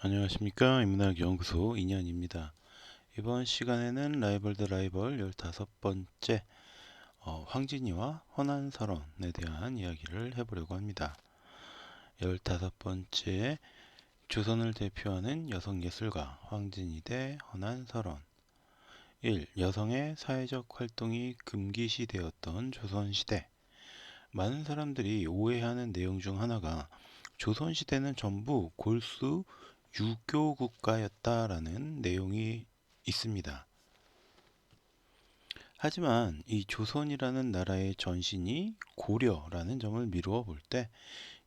안녕하십니까. 인문학연구소 인현입니다. 이번 시간에는 라이벌 대 라이벌 15번째 황진이와 허난설원에 대한 이야기를 해보려고 합니다. 15번째 조선을 대표하는 여성예술가 황진이 대 허난설원. 1. 여성의 사회적 활동이 금기시되었던 조선시대. 많은 사람들이 오해하는 내용 중 하나가 조선시대는 전부 골수 유교 국가였다라는 내용이 있습니다. 하지만 이 조선이라는 나라의 전신이 고려라는 점을 미루어 볼 때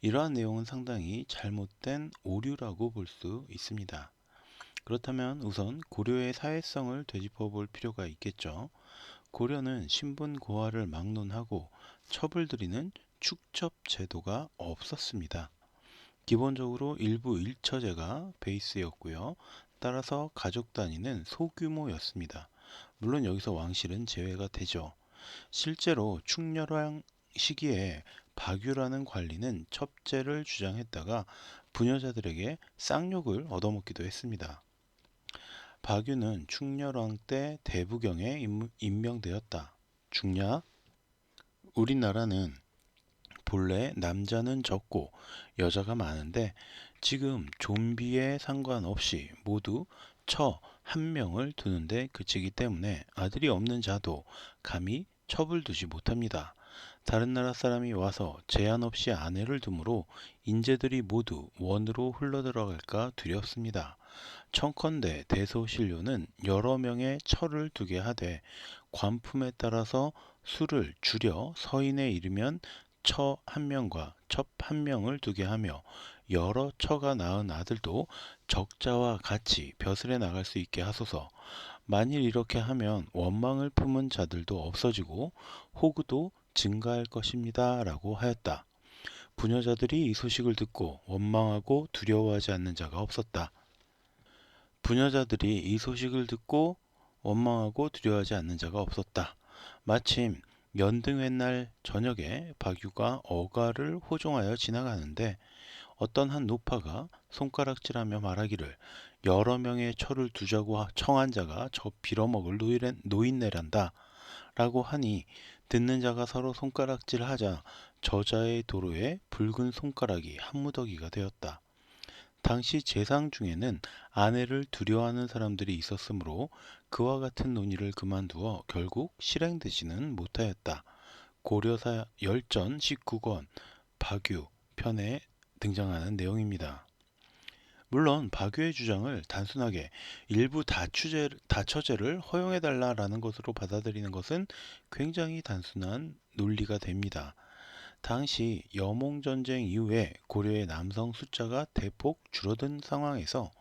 이러한 내용은 상당히 잘못된 오류라고 볼 수 있습니다. 그렇다면 우선 고려의 사회성을 되짚어 볼 필요가 있겠죠. 고려는 신분 고하를 막론하고 첩을 들이는 축첩 제도가 없었습니다. 기본적으로 일부 일처제가 베이스였고요. 따라서 가족 단위는 소규모였습니다. 물론 여기서 왕실은 제외가 되죠. 실제로 충렬왕 시기에 박유라는 관리는 첩제를 주장했다가 부녀자들에게 쌍욕을 얻어먹기도 했습니다. 박유는 충렬왕 때 대부경에 임명되었다. 중냐? 우리나라는 본래 남자는 적고 여자가 많은데 지금 좀비에 상관없이 모두 처 한 명을 두는데 그치기 때문에 아들이 없는 자도 감히 첩을 두지 못합니다. 다른 나라 사람이 와서 제한 없이 아내를 두므로 인재들이 모두 원으로 흘러들어갈까 두렵습니다. 청컨대 대소신료는 여러 명의 처를 두게 하되 관품에 따라서 수를 줄여 서인에 이르면 처 한 명과 첩 한 명을 두게 하며 여러 처가 낳은 아들도 적자와 같이 벼슬에 나갈 수 있게 하소서. 만일 이렇게 하면 원망을 품은 자들도 없어지고 호구도 증가할 것입니다. 라고 하였다. 부녀자들이 이 소식을 듣고 원망하고 두려워하지 않는 자가 없었다. 부녀자들이 이 소식을 듣고 원망하고 두려워하지 않는 자가 없었다. 마침 연등회날 저녁에 박유가 어가를 호종하여 지나가는데 어떤 한 노파가 손가락질하며 말하기를 여러 명의 처를 두자고 청한 자가 저 빌어먹을 노인네란다 라고 하니 듣는 자가 서로 손가락질하자 저자의 도로에 붉은 손가락이 한 무더기가 되었다. 당시 재상 중에는 아내를 두려워하는 사람들이 있었으므로 그와 같은 논의를 그만두어 결국 실행되지는 못하였다. 고려사 열전 19권 박유 편에 등장하는 내용입니다. 물론 박유의 주장을 단순하게 일부 다처제를 허용해달라라는 것으로 받아들이는 것은 굉장히 단순한 논리가 됩니다. 당시 여몽전쟁 이후에 고려의 남성 숫자가 대폭 줄어든 상황에서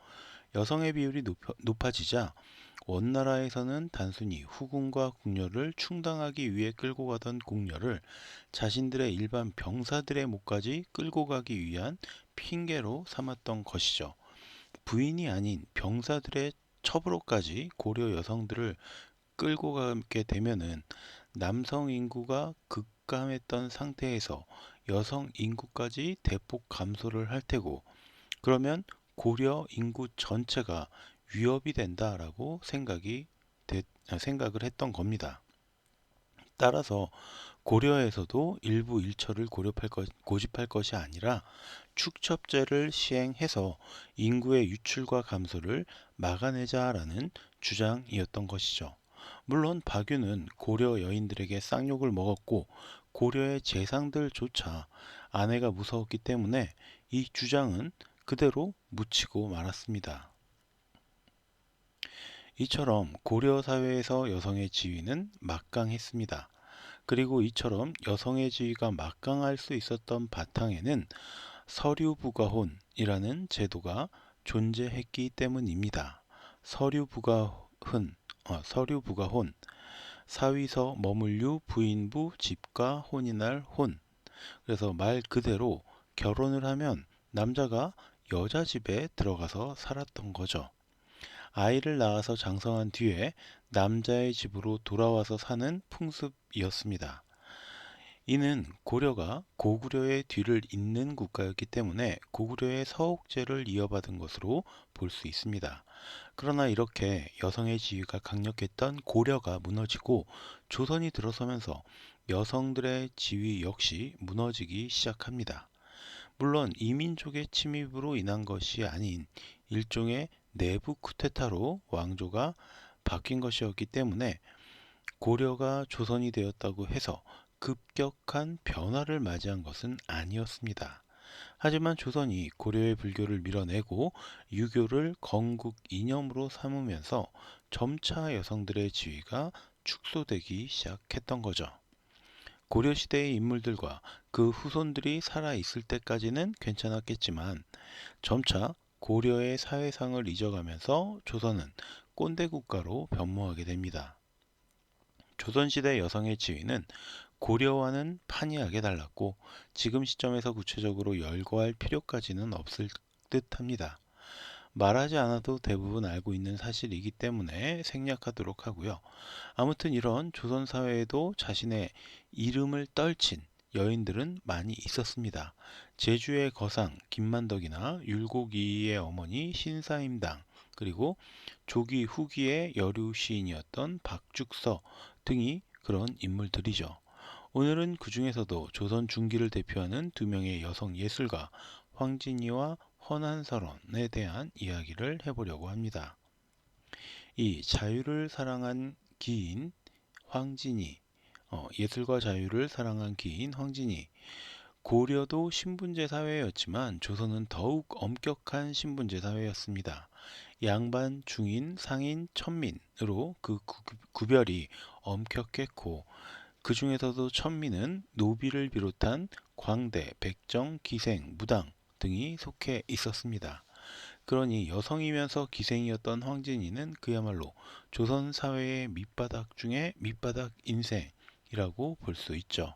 여성의 비율이 높아지자 원나라에서는 단순히 후궁과 궁녀를 충당하기 위해 끌고 가던 궁녀를 자신들의 일반 병사들의 목까지 끌고 가기 위한 핑계로 삼았던 것이죠. 부인이 아닌 병사들의 첩으로까지 고려 여성들을 끌고 가게 되면은 남성 인구가 급감했던 상태에서 여성 인구까지 대폭 감소를 할 테고 그러면 고려 인구 전체가 위협이 된다라고 생각을 했던 겁니다. 따라서 고려에서도 일부 일처를 고집할 것이 아니라 축첩제를 시행해서 인구의 유출과 감소를 막아내자라는 주장이었던 것이죠. 물론 박유는 고려 여인들에게 쌍욕을 먹었고 고려의 재상들조차 아내가 무서웠기 때문에 이 주장은 그대로 묻히고 말았습니다. 이처럼 고려 사회에서 여성의 지위는 막강했습니다. 그리고 이처럼 여성의 지위가 막강할 수 있었던 바탕에는 서류부가혼이라는 제도가 존재했기 때문입니다. 서류부가혼, 사위서 머물류 부인부 집가 혼인할 혼. 그래서 말 그대로 결혼을 하면 남자가 여자 집에 들어가서 살았던 거죠. 아이를 낳아서 장성한 뒤에 남자의 집으로 돌아와서 사는 풍습이었습니다. 이는 고려가 고구려의 뒤를 잇는 국가였기 때문에 고구려의 서옥제를 이어받은 것으로 볼 수 있습니다. 그러나 이렇게 여성의 지위가 강력했던 고려가 무너지고 조선이 들어서면서 여성들의 지위 역시 무너지기 시작합니다. 물론 이민족의 침입으로 인한 것이 아닌 일종의 내부 쿠데타로 왕조가 바뀐 것이었기 때문에 고려가 조선이 되었다고 해서 급격한 변화를 맞이한 것은 아니었습니다. 하지만 조선이 고려의 불교를 밀어내고 유교를 건국 이념으로 삼으면서 점차 여성들의 지위가 축소되기 시작했던 거죠. 고려시대의 인물들과 그 후손들이 살아있을 때까지는 괜찮았겠지만 점차 고려의 사회상을 잊어가면서 조선은 꼰대 국가로 변모하게 됩니다. 조선시대 여성의 지위는 고려와는 판이하게 달랐고 지금 시점에서 구체적으로 열거할 필요까지는 없을 듯합니다. 말하지 않아도 대부분 알고 있는 사실이기 때문에 생략하도록 하고요. 아무튼 이런 조선 사회에도 자신의 이름을 떨친 여인들은 많이 있었습니다. 제주의 거상 김만덕이나 율곡이의 어머니 신사임당, 그리고 조기 후기의 여류 시인이었던 박죽서 등이 그런 인물들이죠. 오늘은 그 중에서도 조선 중기를 대표하는 두 명의 여성 예술가 황진이와 헌한설원에 대한 이야기를 해보려고 합니다. 이 자유를 사랑한 기인 황진이, 예술과 자유를 사랑한 기인 황진이, 고려도 신분제 사회였지만 조선은 더욱 엄격한 신분제 사회였습니다. 양반, 중인, 상인, 천민으로 그 구별이 엄격했고 그 중에서도 천민은 노비를 비롯한 광대, 백정, 기생, 무당 등이 속해 있었습니다. 그러니 여성이면서 기생이었던 황진이는 그야말로 조선 사회의 밑바닥 중에 밑바닥 인생이라고 볼 수 있죠.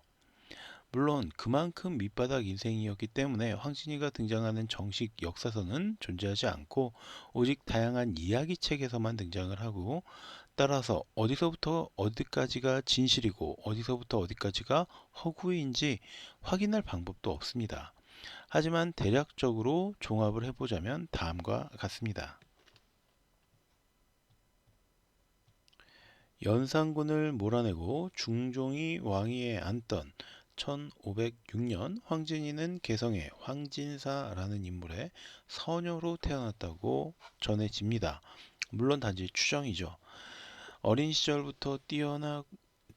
물론 그만큼 밑바닥 인생이었기 때문에 황진이가 등장하는 정식 역사서는 존재하지 않고 오직 다양한 이야기책에서만 등장을 하고, 따라서 어디서부터 어디까지가 진실이고 어디서부터 어디까지가 허구인지 확인할 방법도 없습니다. 하지만 대략적으로 종합을 해보자면 다음과 같습니다. 연산군을 몰아내고 중종이 왕위에 앉던 1506년 황진이는 개성의 황진사라는 인물의 서녀로 태어났다고 전해집니다. 물론 단지 추정이죠. 어린 시절부터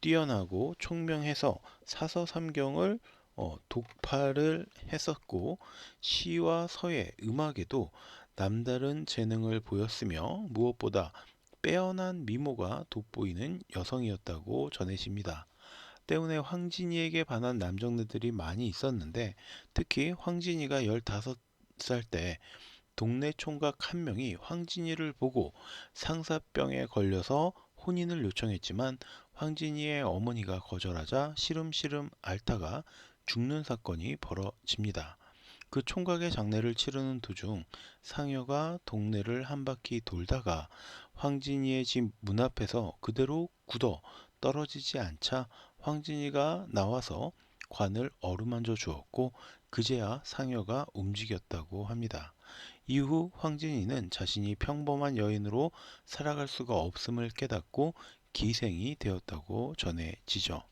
뛰어나고 총명해서 사서삼경을 독파를 했었고 시와 서예, 음악에도 남다른 재능을 보였으며 무엇보다 빼어난 미모가 돋보이는 여성이었다고 전해집니다. 때문에 황진이에게 반한 남정네들이 많이 있었는데 특히 황진이가 15살 때 동네 총각 한 명이 황진이를 보고 상사병에 걸려서 혼인을 요청했지만 황진이의 어머니가 거절하자 시름시름 앓다가 죽는 사건이 벌어집니다. 그 총각의 장례를 치르는 도중 상여가 동네를 한 바퀴 돌다가 황진이의 집 문 앞에서 그대로 굳어 떨어지지 않자 황진이가 나와서 관을 어루만져 주었고 그제야 상여가 움직였다고 합니다. 이후 황진이는 자신이 평범한 여인으로 살아갈 수가 없음을 깨닫고 기생이 되었다고 전해지죠.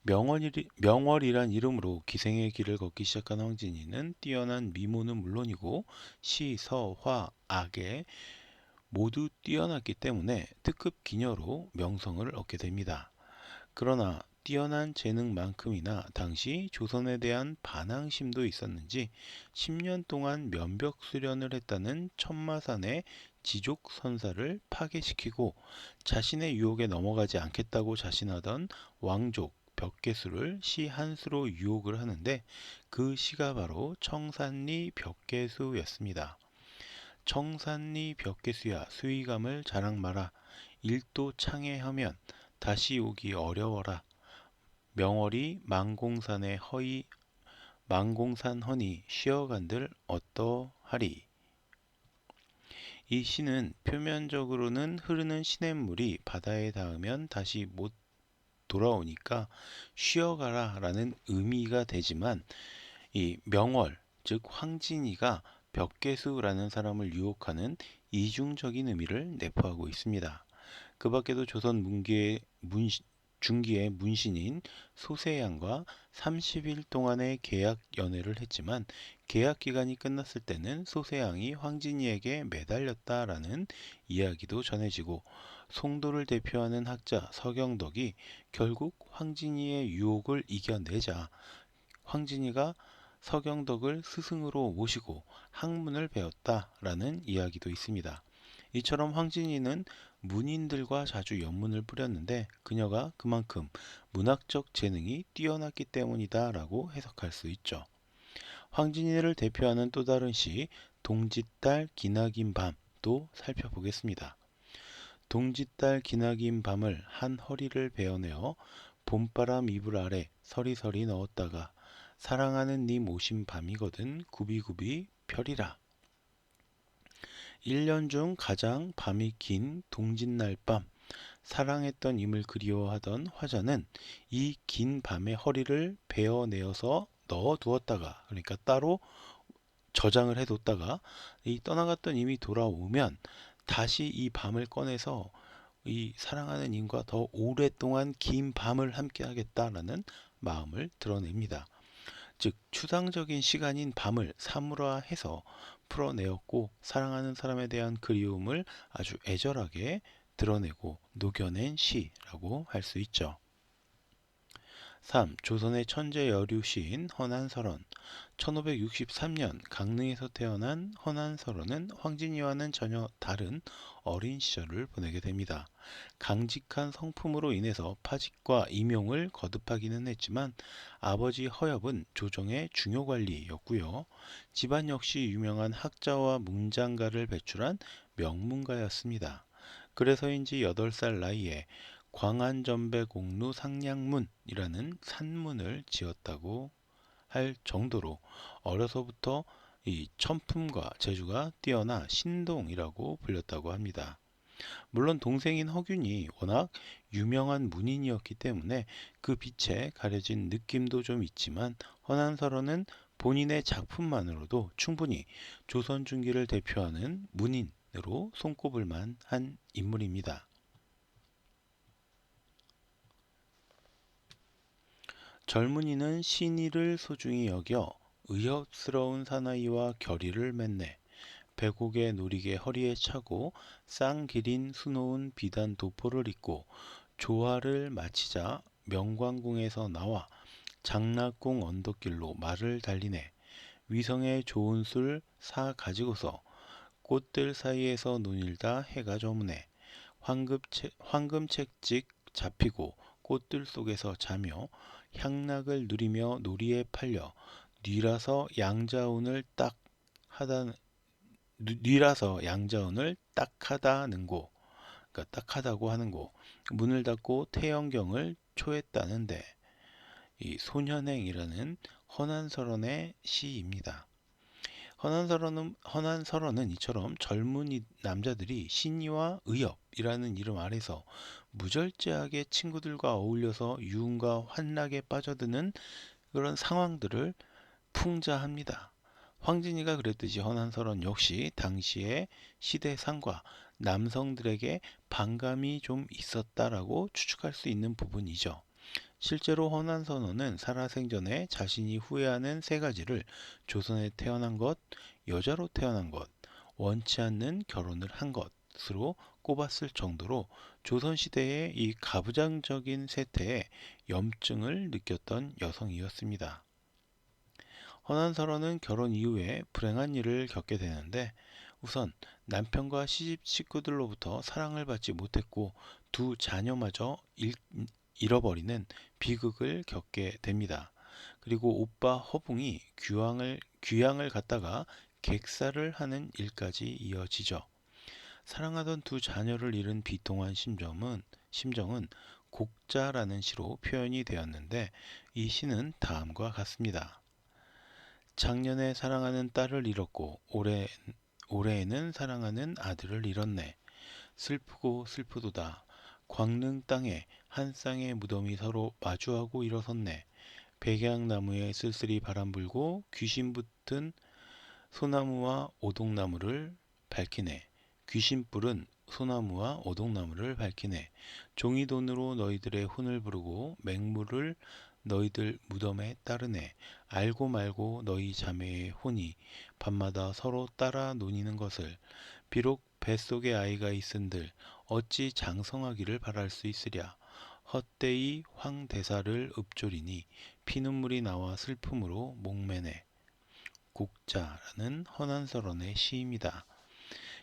명월이란 이름으로 기생의 길을 걷기 시작한 황진이는 뛰어난 미모는 물론이고 시, 서, 화, 악에 모두 뛰어났기 때문에 특급 기녀로 명성을 얻게 됩니다. 그러나 뛰어난 재능만큼이나 당시 조선에 대한 반항심도 있었는지 10년 동안 면벽 수련을 했다는 천마산의 지족 선사를 파괴시키고 자신의 유혹에 넘어가지 않겠다고 자신하던 왕족 벽계수를 시 한 수로 유혹을 하는데 그 시가 바로 청산리 벽계수였습니다. 청산리 벽계수야 수위감을 자랑 마라. 일도 창해하면 다시 오기 어려워라. 명월이 망공산 허니 쉬어간들 어떠하리. 이 시는 표면적으로는 흐르는 시냇물이 바다에 닿으면 다시 못 돌아오니까 쉬어가라 라는 의미가 되지만 이 명월, 즉 황진이가 벽계수라는 사람을 유혹하는 이중적인 의미를 내포하고 있습니다. 그 밖에도 조선 중기의 문신인 소세양과 30일 동안의 계약 연애를 했지만 계약 기간이 끝났을 때는 소세양이 황진이에게 매달렸다라는 이야기도 전해지고 송도를 대표하는 학자 서경덕이 결국 황진이의 유혹을 이겨내자 황진이가 서경덕을 스승으로 모시고 학문을 배웠다라는 이야기도 있습니다. 이처럼 황진이는 문인들과 자주 연문을 뿌렸는데 그녀가 그만큼 문학적 재능이 뛰어났기 때문이다라고 해석할 수 있죠. 황진이를 대표하는 또 다른 시 동짓달 기나긴 밤도 살펴보겠습니다. 동짓달 기나긴 밤을 한 허리를 베어내어 봄바람 이불 아래 서리서리 넣었다가 사랑하는 님 오신 밤이거든 구비구비 펴리라. 1년 중 가장 밤이 긴 동짓날 밤 사랑했던 임을 그리워하던 화자는 이 긴 밤의 허리를 베어내어서 넣어두었다가 그러니까 따로 저장을 해뒀다가 이 떠나갔던 임이 돌아오면 다시 이 밤을 꺼내서 이 사랑하는 임과 더 오랫동안 긴 밤을 함께 하겠다라는 마음을 드러냅니다. 즉 추상적인 시간인 밤을 사물화해서 풀어내었고 사랑하는 사람에 대한 그리움을 아주 애절하게 드러내고 녹여낸 시라고 할 수 있죠. 3. 조선의 천재 여류 시인 허난설원 1563년 강릉에서 태어난 허난설원은 황진이와는 전혀 다른 어린 시절을 보내게 됩니다. 강직한 성품으로 인해서 파직과 임용을 거듭하기는 했지만 아버지 허엽은 조정의 중요관리였고요. 집안 역시 유명한 학자와 문장가를 배출한 명문가였습니다. 그래서인지 8살 나이에 광안전배공루 상량문이라는 산문을 지었다고 할 정도로 어려서부터 이 천품과 재주가 뛰어나 신동이라고 불렸다고 합니다. 물론 동생인 허균이 워낙 유명한 문인이었기 때문에 그 빛에 가려진 느낌도 좀 있지만 허난설원은 본인의 작품만으로도 충분히 조선 중기를 대표하는 문인으로 손꼽을 만한 인물입니다. 젊은이는 신의를 소중히 여겨 의협스러운 사나이와 결의를 맺네. 배곡에 노리개 허리에 차고 쌍기린 수놓은 비단 도포를 입고 조화를 마치자 명관궁에서 나와 장락궁 언덕길로 말을 달리네. 위성에 좋은 술 사 가지고서 꽃들 사이에서 논일다 해가 저무네. 황금채찍 잡히고 꽃들 속에서 자며 향락을 누리며 놀이에 팔려 뉘라서 양자운을 딱 하다 뉘라서 양자운을 딱하다는고 그러니까 딱하다고 하는고 문을 닫고 태영경을 초했다는데 이 소년행이라는 허난설원의 시입니다. 허난설원은 이처럼 젊은 남자들이 신의와 의협이라는 이름 아래서 무절제하게 친구들과 어울려서 유흥과 환락에 빠져드는 그런 상황들을 풍자합니다. 황진이가 그랬듯이 허난설원 역시 당시의 시대상과 남성들에게 반감이 좀 있었다라고 추측할 수 있는 부분이죠. 실제로 허난선원은 살아생전에 자신이 후회하는 세 가지를 조선에 태어난 것, 여자로 태어난 것, 원치 않는 결혼을 한 것으로 꼽았을 정도로 조선시대의 이 가부장적인 세태에 염증을 느꼈던 여성이었습니다. 허난설원은 결혼 이후에 불행한 일을 겪게 되는데 우선 남편과 시집 식구들로부터 사랑을 받지 못했고 두 자녀마저 잃어버리는 비극을 겪게 됩니다. 그리고 오빠 허붕이 귀향을 갔다가 객사를 하는 일까지 이어지죠. 사랑하던 두 자녀를 잃은 비통한 심정은 곡자라는 시로 표현이 되었는데 이 시는 다음과 같습니다. 작년에 사랑하는 딸을 잃었고 올해에는 사랑하는 아들을 잃었네. 슬프고 슬프도다. 광릉 땅에 한 쌍의 무덤이 서로 마주하고 일어섰네. 백양나무에 쓸쓸히 바람 불고 귀신 붙은 소나무와 오동나무를 밝히네. 귀신불은 소나무와 오동나무를 밝히네. 종이돈으로 너희들의 혼을 부르고 맹물을 너희들 무덤에 따르네. 알고 말고 너희 자매의 혼이 밤마다 서로 따라 노니는 것을. 비록 뱃속에 아이가 있은들 어찌 장성하기를 바랄 수 있으랴. 헛되이 황대사를 읊조리니 피눈물이 나와 슬픔으로 목매네. 곡자라는 허난설원의 시입니다.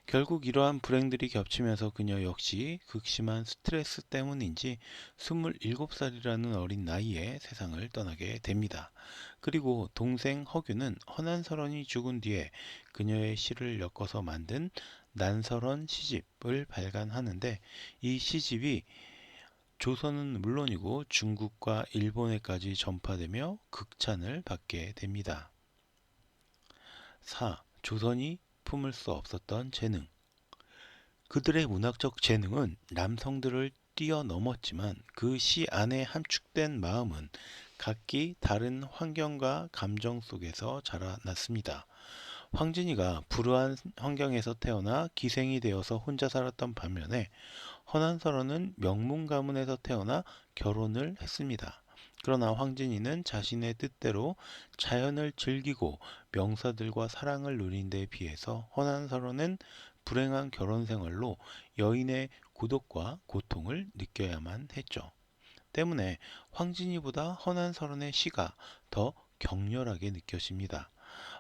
결국 이러한 불행들이 겹치면서 그녀 역시 극심한 스트레스 때문인지 27살이라는 어린 나이에 세상을 떠나게 됩니다. 그리고 동생 허균은 허난설원이 죽은 뒤에 그녀의 시를 엮어서 만든 난설원 시집을 발간하는데, 이 시집이 조선은 물론이고 중국과 일본에까지 전파되며 극찬을 받게 됩니다. 4. 조선이 품을 수 없었던 재능. 그들의 문학적 재능은 남성들을 뛰어넘었지만 그 시 안에 함축된 마음은 각기 다른 환경과 감정 속에서 자라났습니다. 황진이가 불우한 환경에서 태어나 기생이 되어서 혼자 살았던 반면에 허난설원은 명문 가문에서 태어나 결혼을 했습니다. 그러나 황진이는 자신의 뜻대로 자연을 즐기고 명사들과 사랑을 누린 데 비해서 허난설원은 불행한 결혼 생활로 여인의 고독과 고통을 느껴야만 했죠. 때문에 황진이보다 허난설원의 시가 더 격렬하게 느껴집니다.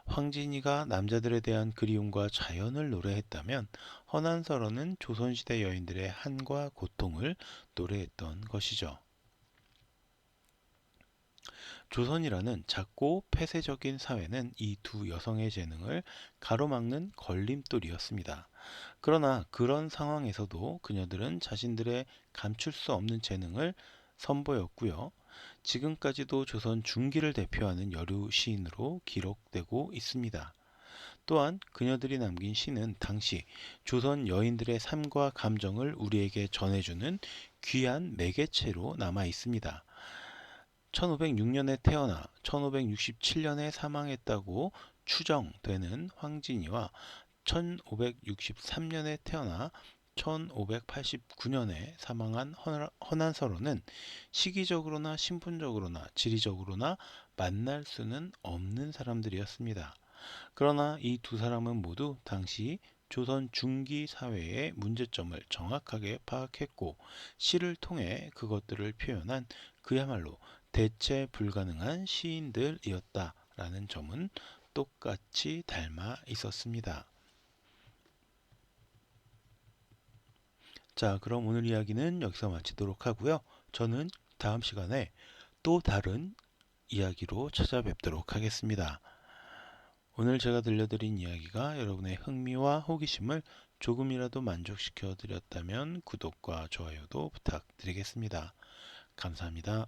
황진이가 남자들에 대한 그리움과 자연을 노래했다면 허난설원은 조선시대 여인들의 한과 고통을 노래했던 것이죠. 조선이라는 작고 폐쇄적인 사회는 이 두 여성의 재능을 가로막는 걸림돌이었습니다. 그러나 그런 상황에서도 그녀들은 자신들의 감출 수 없는 재능을 선보였고요. 지금까지도 조선 중기를 대표하는 여류 시인으로 기록되고 있습니다. 또한 그녀들이 남긴 시는 당시 조선 여인들의 삶과 감정을 우리에게 전해주는 귀한 매개체로 남아 있습니다. 1506년에 태어나 1567년에 사망했다고 추정되는 황진이와 1563년에 태어나 1589년에 사망한 허난설원은 시기적으로나 신분적으로나 지리적으로나 만날 수는 없는 사람들이었습니다. 그러나 이 두 사람은 모두 당시 조선 중기 사회의 문제점을 정확하게 파악했고 시를 통해 그것들을 표현한 그야말로 대체 불가능한 시인들이었다라는 점은 똑같이 닮아 있었습니다. 자, 그럼 오늘 이야기는 여기서 마치도록 하고요. 저는 다음 시간에 또 다른 이야기로 찾아뵙도록 하겠습니다. 오늘 제가 들려드린 이야기가 여러분의 흥미와 호기심을 조금이라도 만족시켜 드렸다면 구독과 좋아요도 부탁드리겠습니다. 감사합니다.